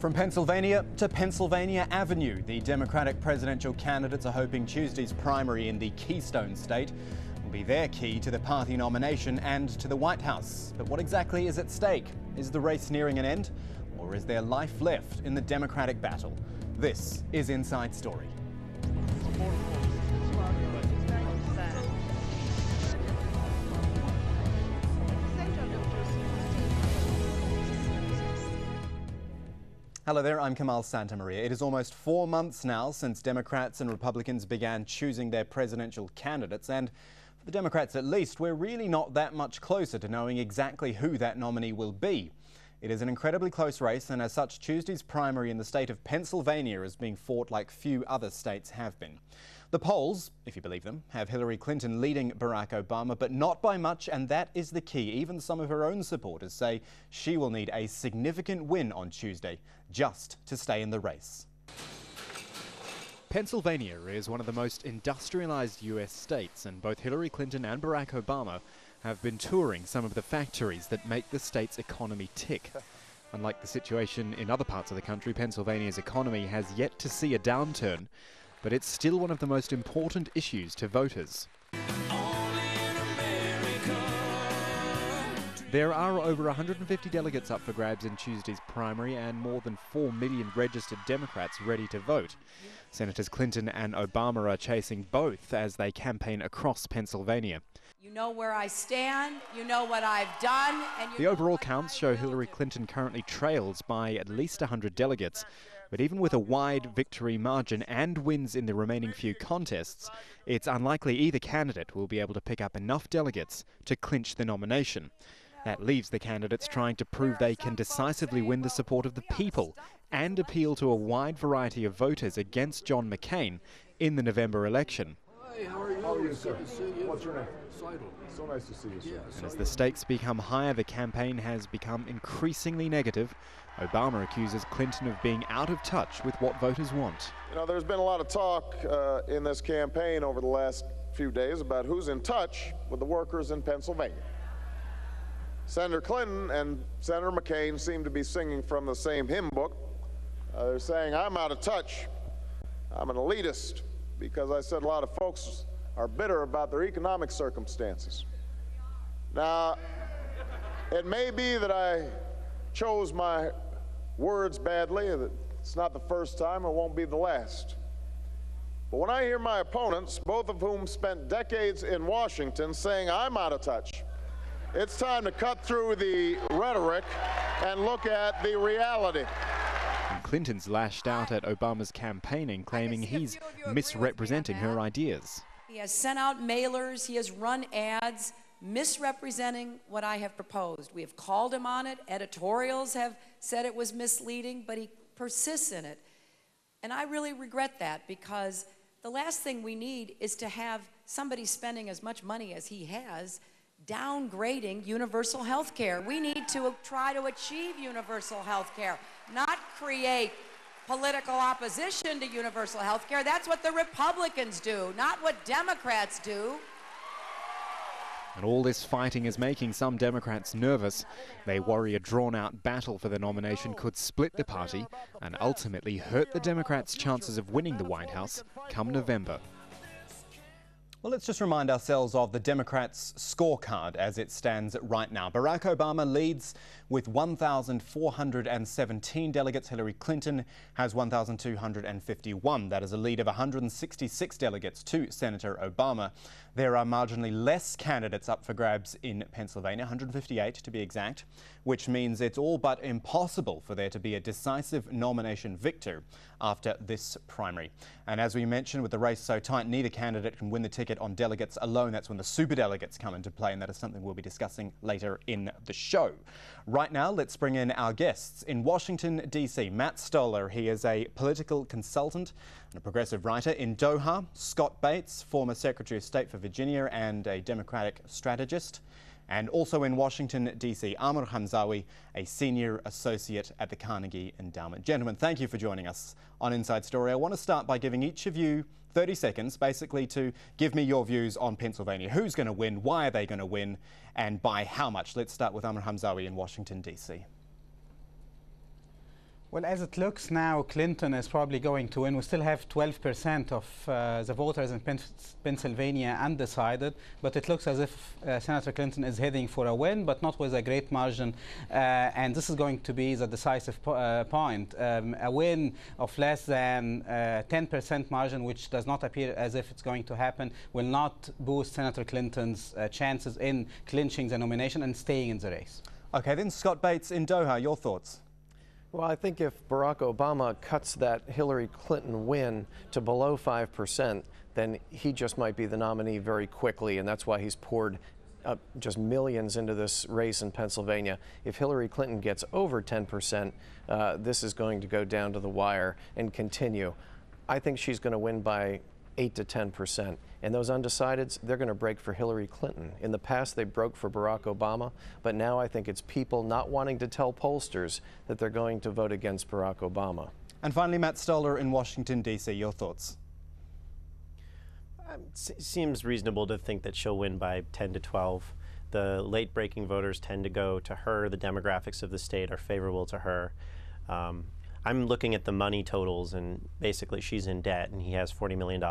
From Pennsylvania to Pennsylvania Avenue, the Democratic presidential candidates are hoping Tuesday's primary in the Keystone State will be their key to the party nomination and to the White House. But what exactly is at stake? Is the race nearing an end, or is there life left in the Democratic battle? This is Inside Story. Hello there, I'm Kamal Santamaria. It is almost 4 months now since Democrats and Republicans began choosing their presidential candidates, and for the Democrats at least, we're really not that much closer to knowing exactly who that nominee will be. It is an incredibly close race, and as such, Tuesday's primary in the state of Pennsylvania is being fought like few other states have been. The polls, if you believe them, have Hillary Clinton leading Barack Obama, but not by much, and that is the key. Even some of her own supporters say she will need a significant win on Tuesday just to stay in the race. Pennsylvania is one of the most industrialized US states, and both Hillary Clinton and Barack Obama have been touring some of the factories that make the state's economy tick. Unlike the situation in other parts of the country, Pennsylvania's economy has yet to see a downturn, but it's still one of the most important issues to voters. There are over 150 delegates up for grabs in Tuesday's primary and more than 4 million registered Democrats ready to vote. Senators Clinton and Obama are chasing both as they campaign across Pennsylvania. You know where I stand, you know what I've done, and the overall counts show Hillary Clinton currently trails by at least 100 delegates. But even with a wide victory margin and wins in the remaining few contests, it's unlikely either candidate will be able to pick up enough delegates to clinch the nomination. That leaves the candidates trying to prove they can decisively win the support of the people and appeal to a wide variety of voters against John McCain in the November election. Hi, how are you? How are you, sir? Good to see you. What's your name? Seidel. So nice to see you, sir. Yeah, and as the stakes become higher, the campaign has become increasingly negative. Obama accuses Clinton of being out of touch with what voters want. You know, there's been a lot of talk in this campaign over the last few days about who's in touch with the workers in Pennsylvania. Senator Clinton and Senator McCain seem to be singing from the same hymn book. They're saying, I'm out of touch. I'm an elitist, because I said a lot of folks are bitter about their economic circumstances. Now, it may be that I chose my words badly, that it's not the first time, it won't be the last. But when I hear my opponents, both of whom spent decades in Washington, saying I'm out of touch, it's time to cut through the rhetoric and look at the reality. And Clinton's lashed out at Obama's campaigning, claiming he's misrepresenting her ideas. He has sent out mailers, he has run ads, misrepresenting what I have proposed. We have called him on it, editorials have said it was misleading, but he persists in it. And I really regret that, because the last thing we need is to have somebody spending as much money as he has downgrading universal health care. We need to try to achieve universal health care, not create political opposition to universal health care. That's what the Republicans do, not what Democrats do. And all this fighting is making some Democrats nervous. They worry a drawn-out battle for the nomination could split the party and ultimately hurt the Democrats' chances of winning the White House come November. Well, let's just remind ourselves of the Democrats' scorecard as it stands right now. Barack Obama leads with 1,417 delegates. Hillary Clinton has 1,251. That is a lead of 166 delegates to Senator Obama. There are marginally less candidates up for grabs in Pennsylvania, 158 to be exact, which means it's all but impossible for there to be a decisive nomination victor after this primary. And as we mentioned, with the race so tight, neither candidate can win the ticket on delegates alone. That's when the superdelegates come into play, and that is something we'll be discussing later in the show. Right now, let's bring in our guests. In Washington, D.C., Matt Stoller. He is a political consultant and a progressive writer. In Doha, Scott Bates, former Secretary of State for Virginia and a Democratic strategist. And also in Washington, D.C., Amr Hamzawi, a senior associate at the Carnegie Endowment. Gentlemen, thank you for joining us on Inside Story. I want to start by giving each of you 30 seconds, basically, to give me your views on Pennsylvania. Who's going to win? Why are they going to win? And by how much? Let's start with Amr Hamzawi in Washington, D.C. Well, as it looks now, Clinton is probably going to win. We still have 12% of the voters in Pennsylvania undecided, but it looks as if Senator Clinton is heading for a win, but not with a great margin. And this is going to be the decisive point. A win of less than 10% margin, which does not appear as if it's going to happen, will not boost Senator Clinton's chances in clinching the nomination and staying in the race. Okay, then Scott Bates in Doha, your thoughts? Well, I think if Barack Obama cuts that Hillary Clinton win to below 5%, then he just might be the nominee very quickly, and that's why he's poured just millions into this race in Pennsylvania. If Hillary Clinton gets over 10%, this is going to go down to the wire and continue. I think she's going to win by 8 to 10%. And those undecideds, they're going to break for Hillary Clinton. In the past, they broke for Barack Obama, but now I think it's people not wanting to tell pollsters that they're going to vote against Barack Obama. And finally, Matt Stoller in Washington, D.C., your thoughts? Seems reasonable to think that she'll win by 10 to 12. The late-breaking voters tend to go to her. The demographics of the state are favorable to her. I'm looking at the money totals, and basically she's in debt, and he has $40 million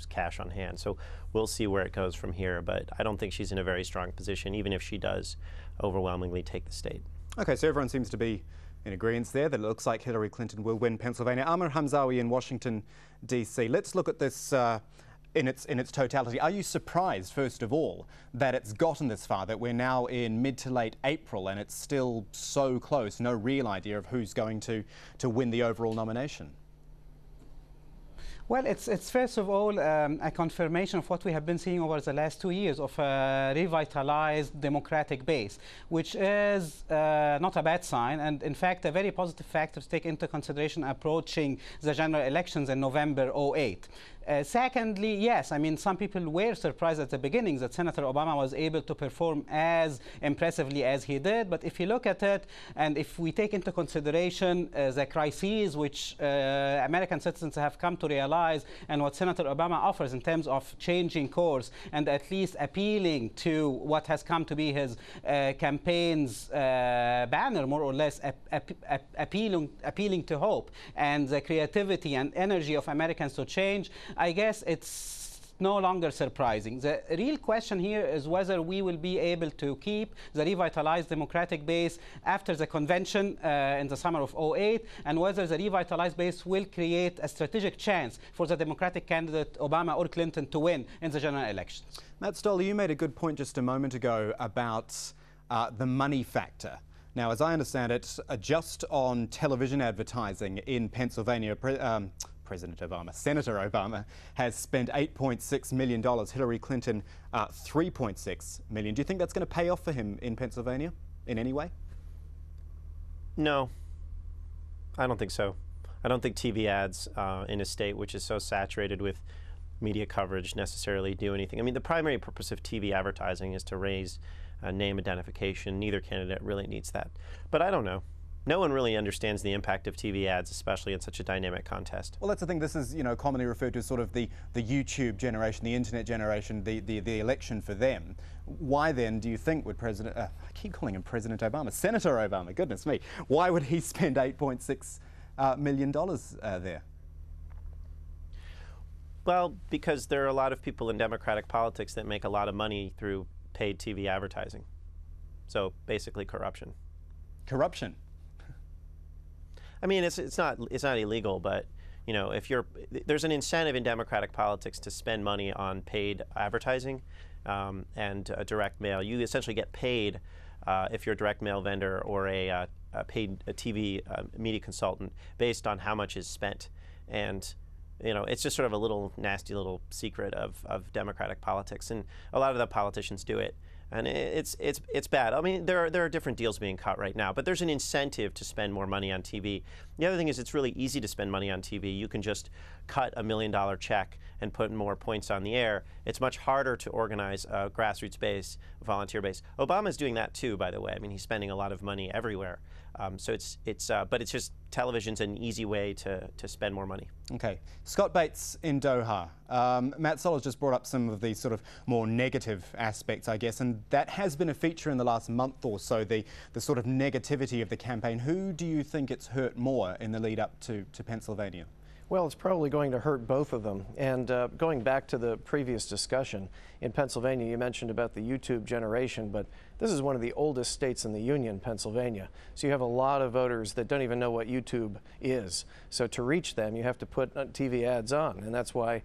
cash on hand. So we'll see where it goes from here, but I don't think she's in a very strong position, even if she does overwhelmingly take the state. Okay, so everyone seems to be in agreement there that it looks like Hillary Clinton will win Pennsylvania. Amr Hamzawi in Washington, D.C. Let's look at this in its totality. Are you surprised, first of all, that it's gotten this far, that we're now in mid to late April and it's still so close, no real idea of who's going to win the overall nomination? Well, it's first of all a confirmation of what we have been seeing over the last 2 years of a revitalized Democratic base, which is not a bad sign, and in fact a very positive factor to take into consideration approaching the general elections in November 2008. Secondly, yes, I mean, some people were surprised at the beginning that Senator Obama was able to perform as impressively as he did. But if you look at it, and if we take into consideration the crises which American citizens have come to realize, and what Senator Obama offers in terms of changing course and at least appealing to what has come to be his campaign's banner, more or less, appealing to hope and the creativity and energy of Americans to change, I guess it's no longer surprising. The real question here is whether we will be able to keep the revitalized Democratic base after the convention in the summer of 2008, and whether the revitalized base will create a strategic chance for the Democratic candidate, Obama or Clinton, to win in the general elections. Matt Stoller, you made a good point just a moment ago about the money factor. Now, as I understand it, just on television advertising in Pennsylvania, Senator Obama has spent $8.6 million. Hillary Clinton, $3.6 million. Do you think that's going to pay off for him in Pennsylvania in any way? No, I don't think so. I don't think TV ads in a state which is so saturated with media coverage necessarily do anything. I mean, the primary purpose of TV advertising is to raise name identification. Neither candidate really needs that. But I don't know. No one really understands the impact of TV ads, especially in such a dynamic contest. Well, that's the thing. This is, commonly referred to as sort of the YouTube generation, the internet generation, the election for them. Why then do you think would I keep calling him President Obama, Senator Obama, goodness me. Why would he spend $8.6 million there? Well, because there are a lot of people in Democratic politics that make a lot of money through paid TV advertising. So basically corruption. Corruption? I mean, it's not illegal, but if there's an incentive in Democratic politics to spend money on paid advertising and direct mail. You essentially get paid if you're a direct mail vendor or a paid TV media consultant based on how much is spent. And it's just sort of a little nasty little secret of Democratic politics, and a lot of the politicians do it. And it's bad. I mean, there are different deals being cut right now, but there's an incentive to spend more money on TV. The other thing is it's really easy to spend money on TV. You can just cut $1 million check and put more points on the air. It's much harder to organize a grassroots base, volunteer base. Obama's doing that too, by the way. I mean, he's spending a lot of money everywhere. So but it's just television's an easy way to spend more money. Okay. Scott Bates in Doha. Matt Solar's just brought up some of the sort of more negative aspects, I guess, and that has been a feature in the last month or so, the sort of negativity of the campaign. Who do you think it's hurt more in the lead up to Pennsylvania? Well, it's probably going to hurt both of them. And going back to the previous discussion, in Pennsylvania, you mentioned about the YouTube generation, but this is one of the oldest states in the Union, Pennsylvania. So you have a lot of voters that don't even know what YouTube is. So to reach them, you have to put TV ads on. And that's why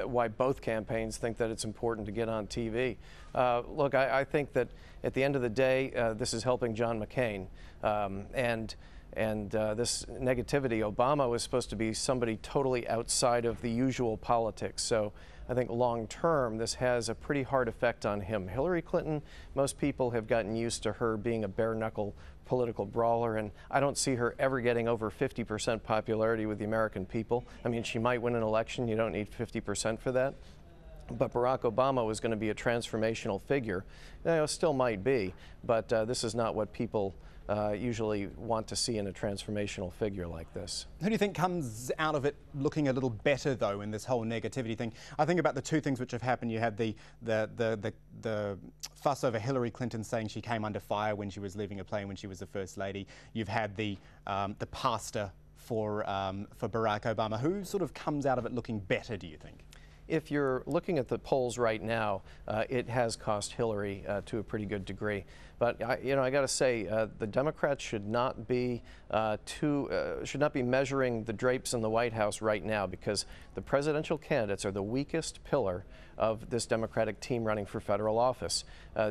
why both campaigns think that it's important to get on TV. Look, I think that at the end of the day, this is helping John McCain. And this negativity, Obama was supposed to be somebody totally outside of the usual politics. So I think long term, this has a pretty hard effect on him. Hillary Clinton, most people have gotten used to her being a bare knuckle political brawler, and I don't see her ever getting over 50% popularity with the American people. I mean, she might win an election. You don't need 50% for that. But Barack Obama was going to be a transformational figure. Still might be, but this is not what people usually want to see in a transformational figure like this. Who do you think comes out of it looking a little better, though, in this whole negativity thing? I think about the two things which have happened. You had the fuss over Hillary Clinton saying she came under fire when she was leaving a plane when she was the First Lady. You've had the pastor for Barack Obama. Who sort of comes out of it looking better, do you think? If you're looking at the polls right now, it has cost Hillary to a pretty good degree. But I got to say, the Democrats should not be measuring the drapes in the White House right now, because the presidential candidates are the weakest pillar of this Democratic team running for federal office.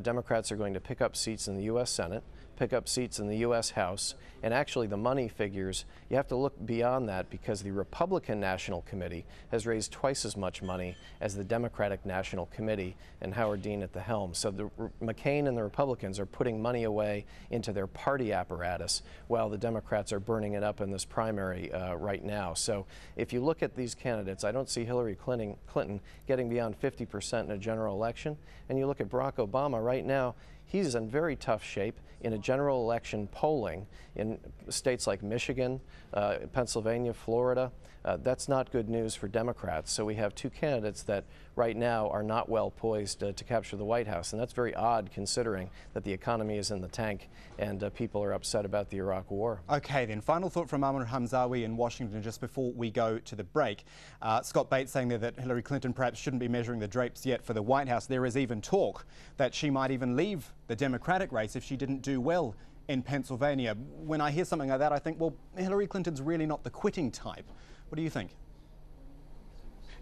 Democrats are going to pick up seats in the U.S. Senate, pick up seats in the U.S. House, and actually the money figures, you have to look beyond that, because the Republican National Committee has raised twice as much money as the Democratic National Committee and Howard Dean at the helm. So McCain and the Republicans are putting money away into their party apparatus while the Democrats are burning it up in this primary right now. So if you look at these candidates, I don't see Hillary Clinton getting beyond 50% in a general election. And you look at Barack Obama right now, he's in very tough shape in a general election polling in states like Michigan, Pennsylvania, Florida. That's not good news for Democrats. So we have two candidates that right now are not well poised to capture the White House. And that's very odd, considering that the economy is in the tank and people are upset about the Iraq War. Okay, then final thought from Ahmed Hamzawi in Washington just before we go to the break. Scott Bates saying there that Hillary Clinton perhaps shouldn't be measuring the drapes yet for the White House. There is even talk that she might even leave the Democratic race if she didn't do well in Pennsylvania. When I hear something like that, I think, well, Hillary Clinton's really not the quitting type. What do you think?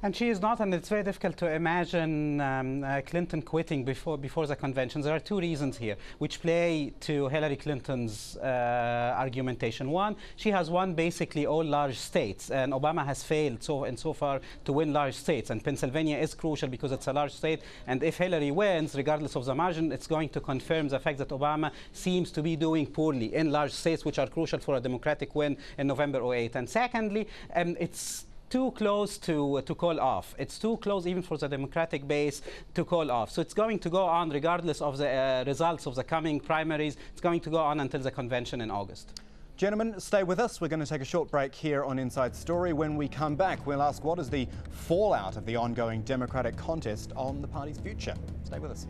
And she is not, and it's very difficult to imagine Clinton quitting before the convention. There are two reasons here which play to Hillary Clinton's argumentation. One, she has won basically all large states, and Obama has failed so far to win large states. And Pennsylvania is crucial because it's a large state, and if Hillary wins, regardless of the margin, it's going to confirm the fact that Obama seems to be doing poorly in large states, which are crucial for a Democratic win in November 2008. And secondly, it's too close to call off. It's too close even for the Democratic base to call off. So it's going to go on regardless of the results of the coming primaries. It's going to go on until the convention in August. Gentlemen, stay with us. We're going to take a short break here on Inside Story. When we come back, we'll ask what is the fallout of the ongoing Democratic contest on the party's future. Stay with us.